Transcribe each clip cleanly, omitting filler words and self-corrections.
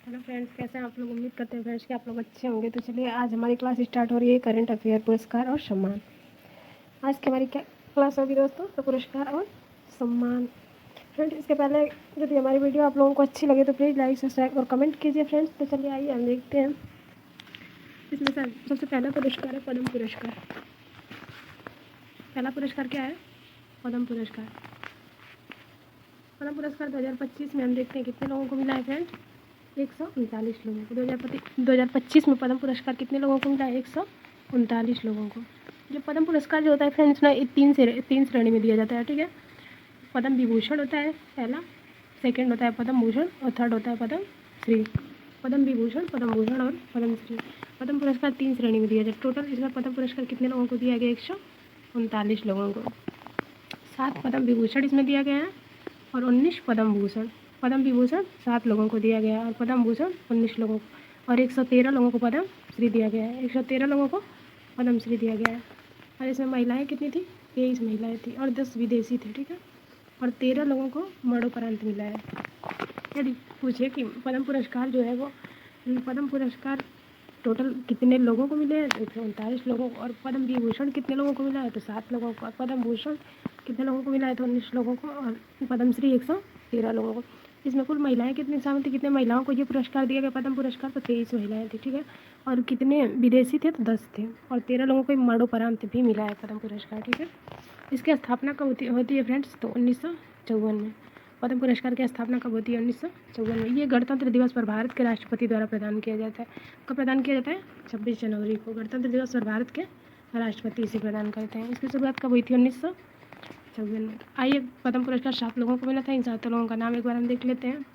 Hello friends, कैसे हैं आप लोग। उम्मीद करते हैं फ्रेंड्स कि आप लोग अच्छे होंगे। तो चलिए आज हमारी क्लास स्टार्ट हो रही है करंट अफेयर, पुरस्कार और सम्मान। आज की हमारी क्या क्लास होगी दोस्तों? तो पुरस्कार और सम्मान। फ्रेंड्स, इसके पहले यदि हमारी वीडियो आप लोगों को अच्छी लगे तो प्लीज़ लाइक, सब्सक्राइब और कमेंट कीजिए फ्रेंड्स। तो चलिए आइए हम देखते हैं। इसमें सबसे पहला पुरस्कार है पद्म पुरस्कार। पहला पुरस्कार क्या है? पद्म पुरस्कार। पद्म पुरस्कार 2025 में हम देखते हैं कितने लोगों को मिला है फ्रेंड्स? 139 लोगों को। 2025 में पद्म पुरस्कार कितने लोगों को मिला है? 139 लोगों को। जो पद्म पुरस्कार जो होता है फ्रेंड्स ना, ये तीन श्रेणी में दिया जाता है, ठीक है। पद्म विभूषण होता है पहला, सेकंड होता है पद्म भूषण और थर्ड होता है पद्म श्री। पद्म विभूषण, पद्म भूषण और पद्म श्री। पद्म पुरस्कार 3 श्रेणी में दिया जाता है। टोटल इस बार पद्म पुरस्कार कितने लोगों को दिया गया? 139 लोगों को। 7 पद्म विभूषण इसमें दिया गया है और 19 पद्म भूषण। पद्म विभूषण 7 लोगों को दिया गया है और पद्म भूषण 19 लोगों को, और 113 लोगों को पद्म श्री दिया गया है। 113 लोगों को पद्म श्री दिया गया है। और इसमें महिलाएं कितनी थी? 23 महिलाएं थी और 10 विदेशी थे, ठीक है। और 13 लोगों को मरणोपरांत मिला है। यदि पूछे कि पद्म पुरस्कार जो है वो, पद्म पुरस्कार टोटल कितने लोगों को मिले हैं? 139 लोगों को। और पद्म विभूषण कितने लोगों को मिला है? तो 7 लोगों को। और पद्म भूषण कितने लोगों को मिला है? तो 19 लोगों को। और पद्मश्री 113 लोगों को। इसमें कुल महिलाएं कितनी शामिल थी? कितने महिलाओं को ये पुरस्कार दिया गया पद्म पुरस्कार? तो 23 महिलाएं थी, ठीक है। और कितने विदेशी थे? तो 10 थे। और 13 लोगों को मरणोपरांत भी मिला है पद्म पुरस्कार, ठीक है। इसकी स्थापना कब होती है फ्रेंड्स? तो 1954 में। पद्म पुरस्कार की स्थापना कब होती है? 1954 में। ये गणतंत्र दिवस पर भारत के राष्ट्रपति द्वारा प्रदान किया जाता है। कब प्रदान किया जाता है? 26 जनवरी को। गणतंत्र दिवस पर भारत के राष्ट्रपति इसे प्रदान करते हैं। इसकी शुरुआत कब हुई थी? 1956 में। आइए, पद्म पुरस्कार 7 लोगों को मिला था। इन 7 लोगों का नाम एक बार हम देख लेते हैं।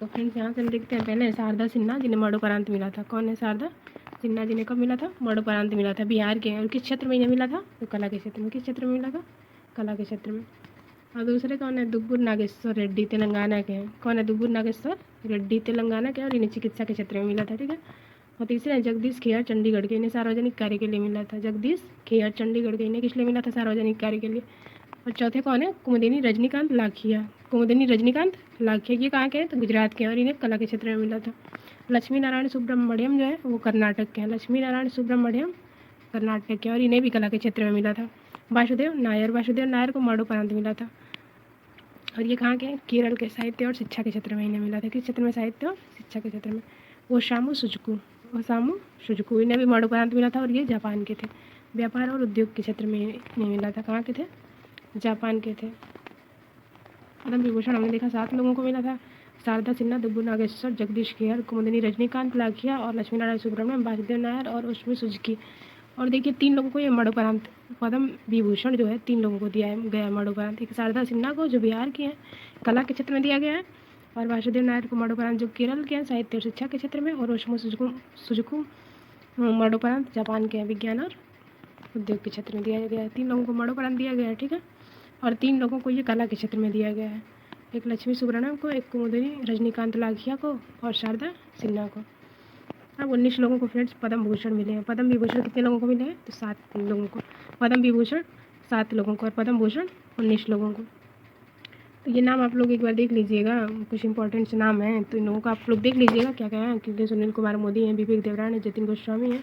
तो फ्रेंड्स, यहाँ से हम देखते हैं पहले शारदा सिन्हा जिन्हें मरणोपरांत मिला था। कौन है शारदा सिन्हा जिन्हें कब मिला था? मरणोपरांत मिला था। बिहार के। और किस क्षेत्र में इन्हें मिला था? तो कला के क्षेत्र में। किस क्षेत्र में मिला था? कला के क्षेत्र में। और दूसरे कौन है? दुब्बुर नागेश्वर रेड्डी, तेलंगाना के हैं। कौन है? दुब्बुर नागेश्वर रेड्डी, तेलंगाना के। और इन्हें चिकित्सा के क्षेत्र में मिला था, ठीक है। और तीसरे हैं जगदीश खेयर, चंडीगढ़ के। इन्हें सार्वजनिक कार्य के लिए मिला था। जगदीश खेयर, चंडीगढ़ के। इन्हें किस लिए मिला था? सार्वजनिक कार्य के लिए। और चौथे कौन है? कुमुदिनी रजनीकांत लाखिया। कुमुदिनी रजनीकांत लाखिया, ये कहाँ के हैं? तो गुजरात के हैं। और इन्हें कला के क्षेत्र में मिला था। लक्ष्मी नारायण सुब्रमण्यम जो है वो कर्नाटक के हैं। लक्ष्मी नारायण सुब्रमण्यम कर्नाटक के। और इन्हें भी कला के क्षेत्र में मिला था। वासुदेव नायर को मरणोपरांत मिला था। और ये कहाँ के हैं? केरल के। साहित्य और शिक्षा के क्षेत्र में इन्हें मिला था। किस क्षेत्र में? साहित्य और शिक्षा के क्षेत्र में। ओसामू सुजुकू इन्हें भी मरणोपरांत मिला था। और ये जापान के थे। व्यापार और उद्योग के क्षेत्र में इन्हें मिला था। कहाँ के थे? जापान के थे। पद्म विभूषण हमने देखा 7 लोगों को मिला था। शारदा सिन्हा, दुब्बू नागेश्वर, जगदीश खेयर, कुमुदिनी रजनीकांत लाखिया और लक्ष्मी नारायण सुब्रमण्यम, वासुदेव नायर और ओसामू सुजुकी। और देखिए 3 लोगों को ये मरणोपरांत पद्म विभूषण जो है 3 लोगों को दिया गया मरणोपरांत। एक शारदा सिन्हा को जो बिहार की है, कला के क्षेत्र में दिया गया है। और वासुदेव नायर को मरणोपरांत जो केरल के हैं, साहित्य और शिक्षा के क्षेत्र में। और ओसामू सुजुकी मरणोपरांत जापान के हैं, विज्ञान और उद्योग के क्षेत्र में दिया गया है। 3 लोगों को मरणोपरांत दिया गया है, ठीक है। और 3 लोगों को ये कला के क्षेत्र में दिया गया है। एक लक्ष्मी सुब्रमण्यम को, एक कुमुदिनी रजनीकांत लाखिया को और शारदा सिन्हा को। अब 19 लोगों को फ्रेंड्स पद्म भूषण मिले हैं। पद्म विभूषण कितने लोगों को मिले हैं? तो 7 लोगों को। पद्म विभूषण 7 लोगों को और पद्म भूषण 19 लोगों को। तो ये नाम आप लोग एक बार देख लीजिएगा, कुछ इंपॉर्टेंट नाम हैं तो इन लोगों को आप लोग देख लीजिएगा क्या क्या है। क्योंकि सुनील कुमार मोदी हैं, विवेक देवरान है, जतिन गोस्वामी है,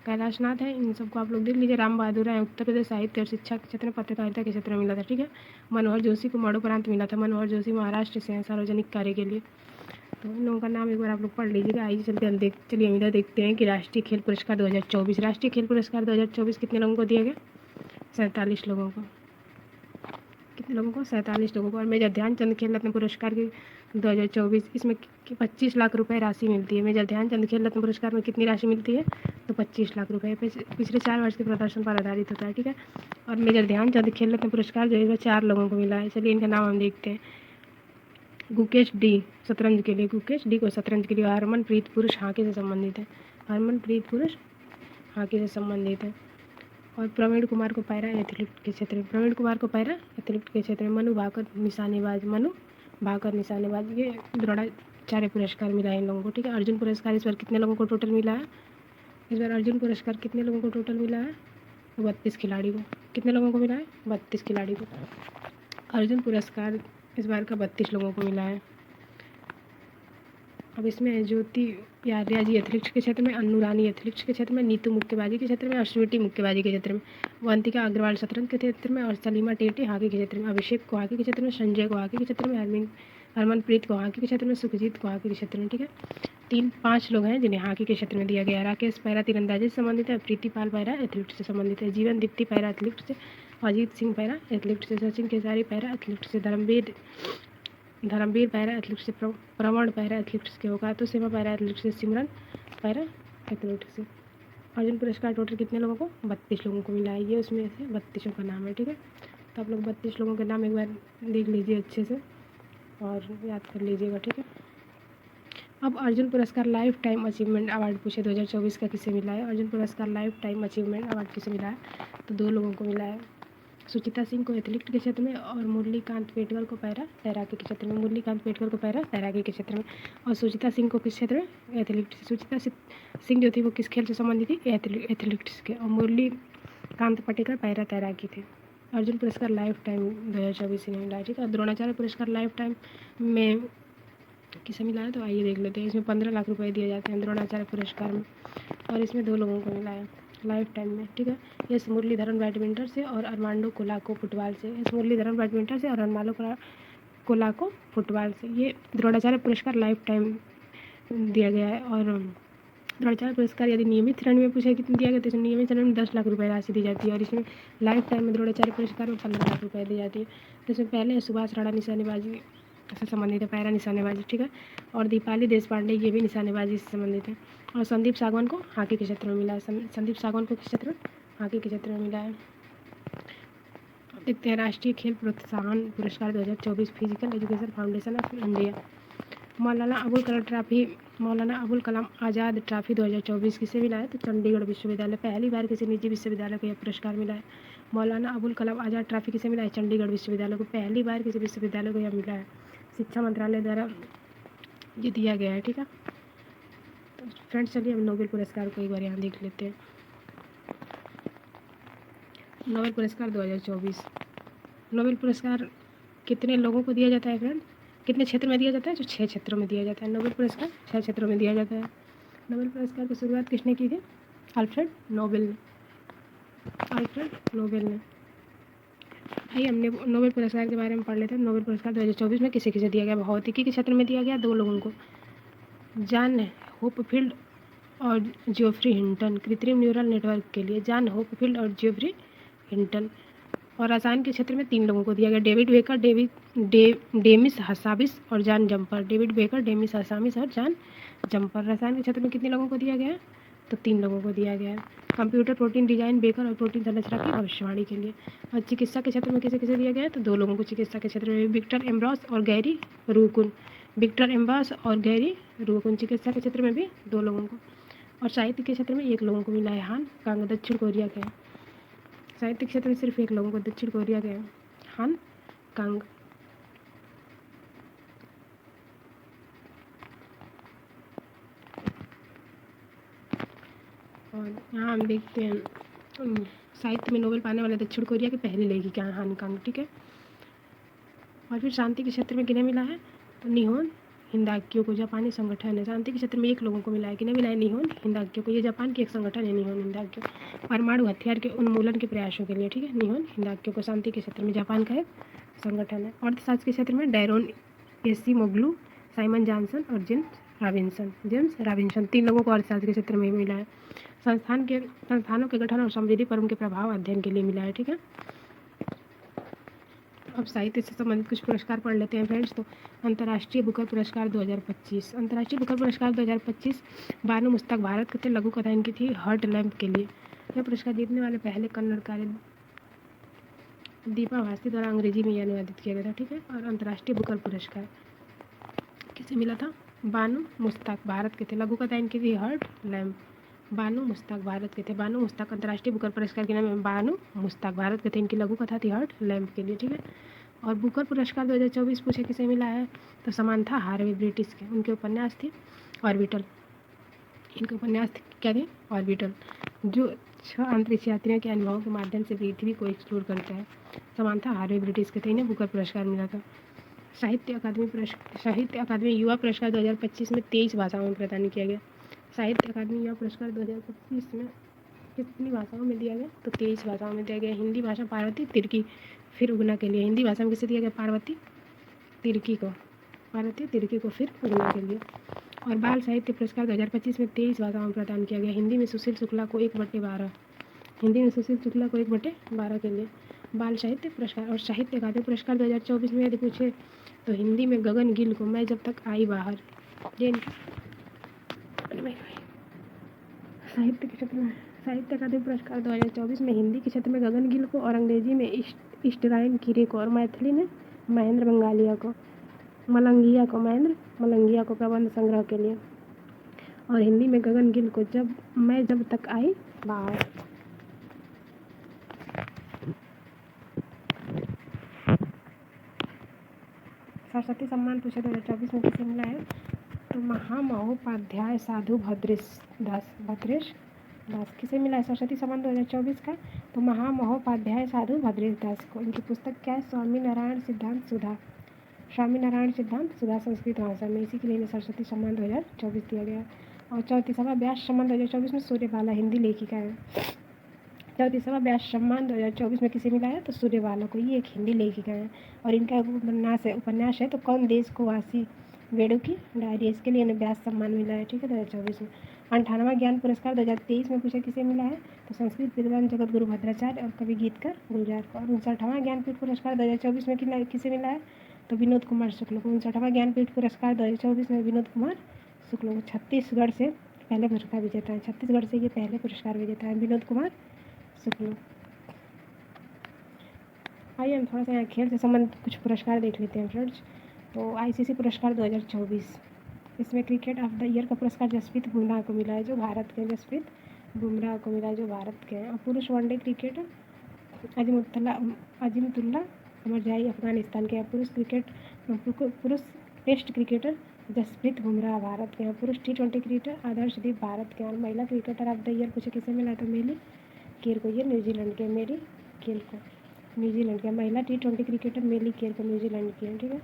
कैलाश नाथ है, इन सबको आप लोग देख लीजिए। राम बहादुर है, उत्तर प्रदेश साहित्य और शिक्षा के क्षेत्र में, पत्रकारिता के क्षेत्र में मिला था, ठीक है। मनोहर जोशी को मरणोपरांत मिला था। मनोहर जोशी महाराष्ट्र से हैं, सार्वजनिक कार्य के लिए। तो इन लोगों का नाम एक बार आप लोग पढ़ लीजिएगा। आइए चलते हम चलिए हम इधर देखते हैं कि राष्ट्रीय खेल पुरस्कार 2024। राष्ट्रीय खेल पुरस्कार 2024 कितने लोगों को दिया गया? 47 लोगों को। कितने लोगों को? 47 लोगों को। और मेजर ध्यानचंद खेल रत्न पुरस्कार की 2024 इसमें 25 लाख रुपए राशि मिलती है। मेजर ध्यानचंद खेल रत्न पुरस्कार में कितनी राशि मिलती है? तो 25 लाख रुपए। पिछले 4 वर्ष के प्रदर्शन पर आधारित होता है, ठीक है। और मेजर ध्यानचंद खेल रत्न पुरस्कार जो है 4 लोगों को मिला है। चलिए इनका नाम हम देखते हैं। गुकेश डी शतरंज के लिए, गुकेश डी को शतरंज के लिए। हरमनप्रीत पुरुष हॉकी से संबंधित है। हरमनप्रीत पुरुष हॉकी से संबंधित है। और प्रवीण कुमार को पैरा एथलीट के क्षेत्र में। प्रवीण कुमार को पैरा एथलीट के क्षेत्र में। मनु भाकर निशानेबाज, मनु भाकर निशानेबाज। ये द्रोणाचार्य पुरस्कार मिला है इन लोगों को, ठीक है। अर्जुन पुरस्कार इस बार कितने लोगों को टोटल मिला है? इस बार अर्जुन पुरस्कार कितने लोगों को टोटल मिला है? 32 खिलाड़ी को। कितने लोगों को मिला है? 32 खिलाड़ी को। अर्जुन पुरस्कार इस बार का 32 लोगों को मिला है। अब इसमें ज्योति यादया जी एथलेटिक्स के क्षेत्र में, अन्नू रानी एथलेटिक्स के क्षेत्र में, नीतू मुक्केबाजी के क्षेत्र में, अश्विटी मुक्केबाजी के क्षेत्र में, वंतिका अग्रवाल शतरंज के क्षेत्र में और सलीमा टेटे हॉकी के क्षेत्र में, अभिषेक को हॉकी के क्षेत्र में, संजय को हॉकी के क्षेत्र में, हरमनप्रीत को हॉकी के क्षेत्र में, सुखजीत को हॉकी के क्षेत्र में। ठीक है, 5 लोग हैं जिन्हें हॉकी के क्षेत्र में दिया गया है। राकेश पैरा तीरंदाजी से संबंधित है, प्रीति पाल पैरा एथलेटिक्स से संबंधित है, जीवन दीप्ति पैरा एथलेटिक्स से, अजीत सिंह पैरा एथलेटिक्स से, सचिन केसारी पैरा एथलेटिक्स से, धर्मवीर पैरा एथलेटिक्स से, प्रवण पैरा एथलेटिक्स के होगा, तो सीमा पैरा एथलेटिक्स से, सिमरन पैरा एथलेटिक्स से। अर्जुन पुरस्कार टोटल कितने लोगों को? 32 लोगों को मिला है। ये उसमें से 32 का नाम है। ठीक है, तो आप लोग 32 लोगों के नाम एक बार देख लीजिए अच्छे से और याद कर लीजिएगा। ठीक है, अब अर्जुन पुरस्कार लाइफ टाइम अचीवमेंट अवार्ड पूछे 2024 का किसे मिला है? अर्जुन पुरस्कार लाइफ टाइम अचीवमेंट अवार्ड किसे मिला है? तो 2 लोगों को मिला है, सुचिता सिंह को एथलेटिक्स के क्षेत्र में और मुरलीकांत पेटकर को पैरा तैराकी के क्षेत्र में, मुरलीकांत पेटकर को पैरा तैराकी के क्षेत्र में। और सुचिता सिंह को किस क्षेत्र में? एथलेटिक्स। सुचिता सिंह जो थी वो किस खेल से संबंधित थी? एथलेटिक्स के। और मुरलीकांत पटेकर पैरा तैराकी थे। अर्जुन पुरस्कार लाइफ टाइम 2024 ने मिला है। ठीक है, द्रोणाचार्य पुरस्कार लाइफ टाइम में किसे मिला है? तो आइए देख लेते हैं। इसमें 15 लाख रुपए दिए जाते हैं द्रोणाचार्य पुरस्कार में, और इसमें 2 लोगों को मिला है लाइफ टाइम में। ठीक है, एस मुरलीधरन बैडमिंटन से और अरमांडो कोलाको फुटबॉल से। एस मुरलीधरन बैडमिंटन से और अरमांडो कोलाको फुटबॉल से। ये द्रोणाचार्य पुरस्कार लाइफ टाइम दिया गया है। और द्रोणाचार्य पुरस्कार यदि नियमित श्रेणी में पूछे कितने दिया गया, तो इसमें नियमित श्रेणी में 10 लाख रुपए राशि दी जाती है, और इसमें लाइफ टाइम में द्रोणाचार्य पुरस्कार में 15 लाख रुपए दी जाती है। तो इसमें पहले सुभाष राणा निशानेबाजी से संबंधित है, पैरा निशानेबाजी। ठीक है, और दीपाली देशपांडे ये भी निशानेबाजी से संबंधित है। और संदीप सागवान को हॉकी के क्षेत्र में मिला है। संदीप सागवान को किस क्षेत्र में? हॉकी के क्षेत्र में मिला है। देखते हैं राष्ट्रीय खेल प्रोत्साहन पुरस्कार 2024 physical education foundation of India. Maulana Abul Kalam Azad trophy 2024 किसे मिला है? तो चंडीगढ़ विश्वविद्यालय। पहली बार किसी निजी विश्वविद्यालय को यह पुरस्कार मिला है। मौलाना अबुल कलाम आज़ाद ट्रॉफी किसे मिला है? चंडीगढ़ विश्वविद्यालय को। पहली बार किसी विश्वविद्यालय को यह मिला है। शिक्षा मंत्रालय द्वारा ये दिया गया है। ठीक है, तो फ्रेंड्स चलिए हम नोबेल पुरस्कार को एक बार यहाँ देख लेते हैं। नोबेल पुरस्कार 2024। नोबेल पुरस्कार कितने लोगों को दिया जाता है फ्रेंड? कितने क्षेत्र में दिया जाता है? जो 6 क्षेत्रों में दिया जाता है। नोबेल पुरस्कार 6 क्षेत्रों में दिया जाता है। नोबेल पुरस्कार की शुरुआत किसने की थी? अल्फ्रेड नोबेल ने। आइए हमने नोबेल पुरस्कार के बारे में पढ़ लेते हैं। नोबेल पुरस्कार 2024 में किसे किसे दिया गया? भौतिकी के क्षेत्र में दिया गया 2 लोगों को, जॉन होपफील्ड और जियोफ्री हिंटन। कृत्रिम न्यूरल नेटवर्क के लिए जॉन होपफील्ड और जियोफ्री हिंटन। और रसायन के क्षेत्र में 3 लोगों को दिया गया, डेविड बेकर, डेमिस हसाबिस और John jumper. David baker, Demis Hassabis और जॉन जम्पर। रसायन के क्षेत्र में कितने लोगों को दिया गया है? तो 3 लोगों को दिया गया है। कंप्यूटर प्रोटीन डिजाइन बेकर और प्रोटीन संरचना की भविष्यवाणी के लिए। और चिकित्सा के क्षेत्र में किसे किसे दिया गया है? तो 2 लोगों को चिकित्सा के क्षेत्र में, विक्टर एम्ब्रॉस और गैरी रूकुन। विक्टर एम्ब्रॉस और गैरी रूकुन। चिकित्सा के क्षेत्र में भी 2 लोगों को। और साहित्य के क्षेत्र में 1 लोगों को मिला है, हान कांग, दक्षिण कोरिया के। साहित्य क्षेत्र में सिर्फ 1 लोगों को, दक्षिण कोरिया के हान कांग। और यहाँ हम देखते हैं साहित्य में नोबेल पाने वाले दक्षिण कोरिया के पहले लेखिका हैं हान कांग। ठीक है, और फिर शांति के क्षेत्र में किन्हें मिला है? तो निहोन हिंदाक्यो को, जापानी संगठन है। शांति के क्षेत्र में 1 लोगों को मिला है, किन्हें मिला है? निहोन हिंदाक्यो को। ये जापान की एक संगठन है निहोन हिंदाक्यो, परमाणु हथियार के उन्मूलन के प्रयासों के लिए। ठीक है, निहोन हिंदाक्यो को शांति के क्षेत्र में, जापान का एक संगठन है। अर्थशास्त्र के क्षेत्र में डैरोन एसीमोग्लू, साइमन जॉनसन और जेम्स रॉबिन्सन 3 लोगों को अर्थशास्त्र के क्षेत्र में मिला है। संस्थानों के गठन और समृद्धि पर उनके प्रभाव अध्ययन के लिए मिला है। ठीक है, अब साहित्य से संबंधित कुछ पुरस्कार पढ़ लेते हैं फ्रेंड्स। तो अंतर्राष्ट्रीय बुकर पुरस्कार 2025। अंतर्राष्ट्रीय बुकर पुरस्कार 2025 बानू मुस्तक भारत के लघु कथा इनकी थी हर्ट लैम्प के लिए। यह पुरस्कार जीतने वाले पहले कन्नड़ कार्य दीपा भास्ती द्वारा अंग्रेजी में अनुवादित किया गया था। ठीक है, और अंतर्राष्ट्रीय बुकर पुरस्कार किसे मिला था? बानू मुस्तक भारत के थे, लघु कथा इनकी थी हर्ट लैम्प। बानू मुस्तक भारत के थे। बानू मुस्तक अंतर्राष्ट्रीय बुकर पुरस्कार के नाम है बानू मुस्तक भारत के थे, इनकी लघु कथा थी हर्ट लैम्प के लिए। ठीक है, और बुकर पुरस्कार 2024 पूछे किसे मिला है? तो समांथा हार्वे, ब्रिटिश के। उनके उपन्यास थी ऑर्बिटल। इनके उपन्यास क्या थे? ऑर्बिटल, जो 6 अंतरिक्ष यात्रियों के अनुभवों के माध्यम से पृथ्वी को एक्सप्लोर करता है। समांथा हार्वे ब्रिटिश के थे, इन्हें बुकर पुरस्कार मिला था। साहित्य अकादमी युवा पुरस्कार 2025 में 23 भाषाओं में प्रदान किया गया। साहित्य अकादमी युवा पुरस्कार 2025 में कितनी भाषाओं में दिया गया? तो 23 भाषाओं में दिया गया। हिंदी भाषा पार्वती तिर्की फिर उगना के लिए। हिंदी भाषा में किसे दिया गया? पार्वती तिर्की को फिर उगना के लिए। और बाल साहित्य पुरस्कार 2025 में 23 भाषाओं में प्रदान किया गया। हिंदी में सुशील शुक्ला को 1/12 के लिए बाल साहित्य पुरस्कार। और साहित्य अकादमी पुरस्कार 2024 में यदि पूछे तो हिंदी में गगन गिल को मैं जब तक आई बाहर। साहित्य के क्षेत्र में साहित्य अकादमी पुरस्कार 2024 में हिंदी के क्षेत्र में गगन गिल को और अंग्रेजी में ईस्टराइन कीरे को और मैथिली में महेंद्र मलंगिया को प्रबंध संग्रह के लिए। और हिंदी में गगन गिल को जब तक आई बाहर। सरस्वती सम्मान पूछे 2024 में किसे मिला है? तो महामहोपाध्याय साधु भद्रेश दास किसे मिला है सरस्वती सम्मान 2024 का? तो महामहोपाध्याय साधु भद्रेश दास को। इनकी पुस्तक क्या है? स्वामीनारायण सिद्धांत सुधा संस्कृत भाषा में। इसी के लिए सरस्वती सम्मान 2024 दिया गया। और 34वां व्यास सम्मान 2024 में सूर्यबाला हिंदी लेखिका है। 34वां व्यास सम्मान 2024 में किसे मिला है? तो सूर्यबाला को। ये एक हिंदी लेखिका है और इनका उपन्यास है तो कौन देश को वासी वेड़ों की डायरी। इसके लिए इन्हें व्यास सम्मान मिला है। ठीक है, 2024 में। 58वां ज्ञान पुरस्कार 2023 में पूछे किसे मिला है? तो संस्कृत विद्वान जगत गुरु भद्राचार्य और कवि गीतकार गुलजार को। और 59वां ज्ञानपीठ पुरस्कार 2024 में किसे मिला है? तो विनोद कुमार शुक्ल को। 59वां ज्ञानपीठ पुरस्कार 2024 में विनोद कुमार शुक्ल को। छत्तीसगढ़ से पहले पुरस्कार विजेता है। छत्तीसगढ़ से ये पहले पुरस्कार विजेता है विनोद कुमार शुक्ल। आइए हम थोड़ा सा यहाँ खेल से संबंधित कुछ पुरस्कार देख लेते हैं फ्रेंड्स। तो आईसीसी पुरस्कार 2024, इसमें क्रिकेट ऑफ द ईयर का पुरस्कार जसप्रीत बुमराह को मिला है जो भारत के हैं। और पुरुष वनडे क्रिकेटर अजीमतुल्ला अमरजाई अफगानिस्तान के हैं। पुरुष टेस्ट क्रिकेटर जसप्रीत बुमराह भारत के हैं। पुरुष T20 क्रिकेटर आदर्शदीप भारत के हैं। और महिला क्रिकेटर ऑफ द ईयर पूछे किसे मिला है? तो मेरी केर को। ये न्यूजीलैंड के महिला T20 क्रिकेटर मेली केर को न्यूजीलैंड की है। ठीक है।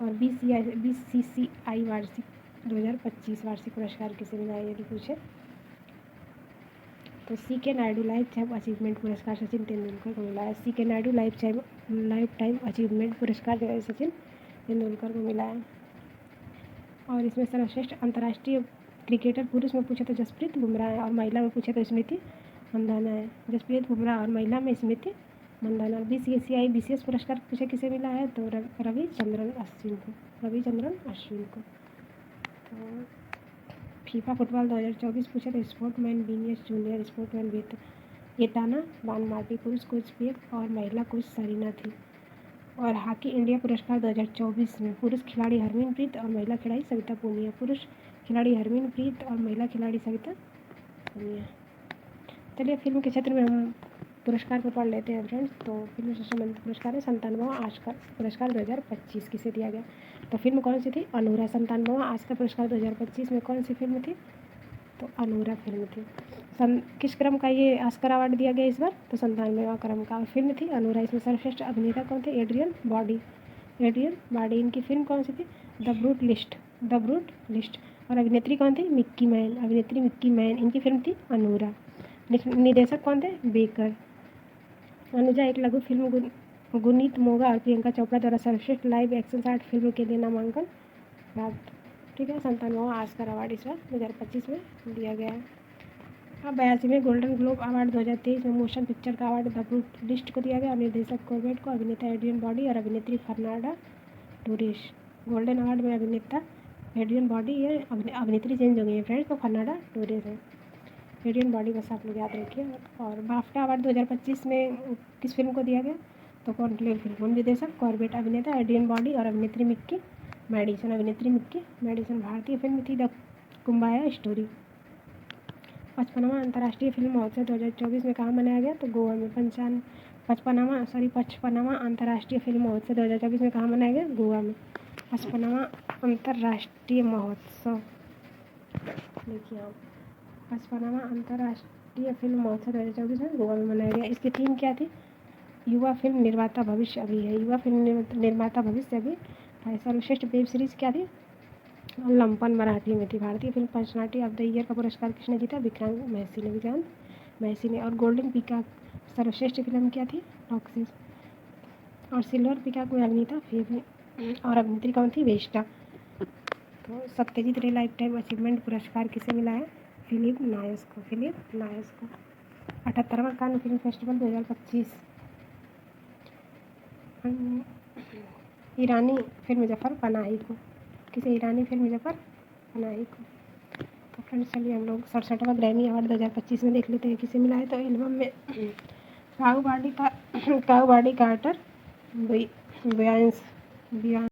और BCCI वार्षिक 2025 वार्षिक पुरस्कार किसे मिला है यदि पूछे तो CK Naidu life time achievement पुरस्कार सचिन तेंदुलकर को मिला है। CK Naidu life time achievement पुरस्कार जो है सचिन तेंदुलकर को मिला है। और इसमें सर्वश्रेष्ठ अंतर्राष्ट्रीय क्रिकेटर पुरुष में पूछे तो जसप्रीत बुमराह है और महिला में पूछे तो स्मृति मंदाना है। जसप्रीत बुमराह और महिला में स्मृति मंदाना। BCCI विशेष पुरस्कार पूछे किसे मिला है? तो रविचंद्रन अश्विन को। तो फीफा फुटबॉल 2024 पूछे तो स्पोर्टमैन बीनियस जूनियर स्पोर्टमैन एताना बानमार्टी पुरुष कोच पेक और महिला कोच सरीना थी। और हॉकी इंडिया पुरस्कार 2024 में पुरुष खिलाड़ी हरमनप्रीत और महिला खिलाड़ी सविता पूनिया। पुरुष खिलाड़ी हरमनप्रीत और महिला खिलाड़ी सविता पूनिया। चलिए फिल्म के क्षेत्र में हम पुरस्कार को पढ़ लेते हैं फ्रेंड्स। तो फिल्म से संबंधित पुरस्कार है 97वां ऑस्कर पुरस्कार 2025 किसे दिया गया? तो फिल्म कौन सी थी? अनूरा। 97वां ऑस्कर पुरस्कार 2025 में कौन सी फिल्म थी? तो अनूरा फिल्म थी। किस क्रम का ये ऑस्कर अवार्ड दिया गया इस बार? तो 97वां क्रम का। फिल्म थी अनूरा। इसमें सर्वश्रेष्ठ अभिनेता कौन थे? Adrian body. इनकी फिल्म कौन सी थी? The brute list. और अभिनेत्री कौन थी? Mickey man. इनकी फिल्म थी अनूरा। निर्देशक कौन थे? बेकर। अनुजा एक लघु फिल्म गुनीत मोगा और प्रियंका चोपड़ा द्वारा सर्वश्रेष्ठ लाइव एक्शन शॉर्ट फिल्म के लिए नामांकन प्राप्त। ठीक है, 97वां ऑस्कर अवार्ड इस बार 2025 में दिया गया है। अब 82वें गोल्डन ग्लोब अवार्ड 2023 में मोशन पिक्चर का अवार्ड द ब्रूट लिस्ट को दिया गया। निर्देशक कॉर्बेट को, अभिनेता एड्रियन बॉडी और अभिनेत्री फर्नांडा टोरेस। गोल्डन अवार्ड में अभिनेता एड्रियन बॉडी है, अभिनेत्री चेंज हो गई है फ्रेंड्स, तो फर्नांडा टोरेस है। एड्रियन बॉडी बस आप लोग याद रखिए। और बाफ्टा अवार्ड 2025 में किस फिल्म को दिया गया? तो कॉन्क्लेव फिल्म। निर्देशक कॉर्बेट, अभिनेता एड्रियन बॉडी और अभिनेत्री मिक्की मैडिसन। भारतीय फिल्म थी द कुंबाया स्टोरी। 55वां अंतर्राष्ट्रीय फिल्म महोत्सव 2024 में कहाँ मनाया गया? तो गोवा में। 55वां अंतर्राष्ट्रीय फिल्म महोत्सव 2024 में कहाँ मनाया गया? गोवा में। 55वां अंतर्राष्ट्रीय महोत्सव देखिए आप 55वां अंतर्राष्ट्रीय फिल्म महोत्सव 2024 में गोवा में मनाया गया। इसकी थीम क्या थी? युवा फिल्म निर्माता भविष्य अभी है। सर्वश्रेष्ठ वेब सीरीज़ क्या थी? लंपन मराठी में थी। भारतीय film personality of the year का पुरस्कार किसने जीता? विक्रांत मैसी ने। और गोल्डन पीकॉक सर्वश्रेष्ठ फिल्म क्या थी? टॉक्सिस। और सिल्वर पीकॉक में अभिनेता और अभिनेत्री कौन थी? वेस्टा। तो सत्यजीत रे लाइफ टाइम अचीवमेंट पुरस्कार किसे मिला है? फिलिप नायस को। 78वां कान फिल्म फेस्टिवल 2025। ईरानी फिल्म जफ़र पनाही को। किसे? ईरानी फिल्म जफ़र पनाही को। तो फ्रेंड्स चलिए हम लोग 67वां ग्रैमी अवार्ड 2025 में देख लेते हैं किसे मिला है। तो एल्बम में काऊ बॉडी कार्टर, बियॉन्स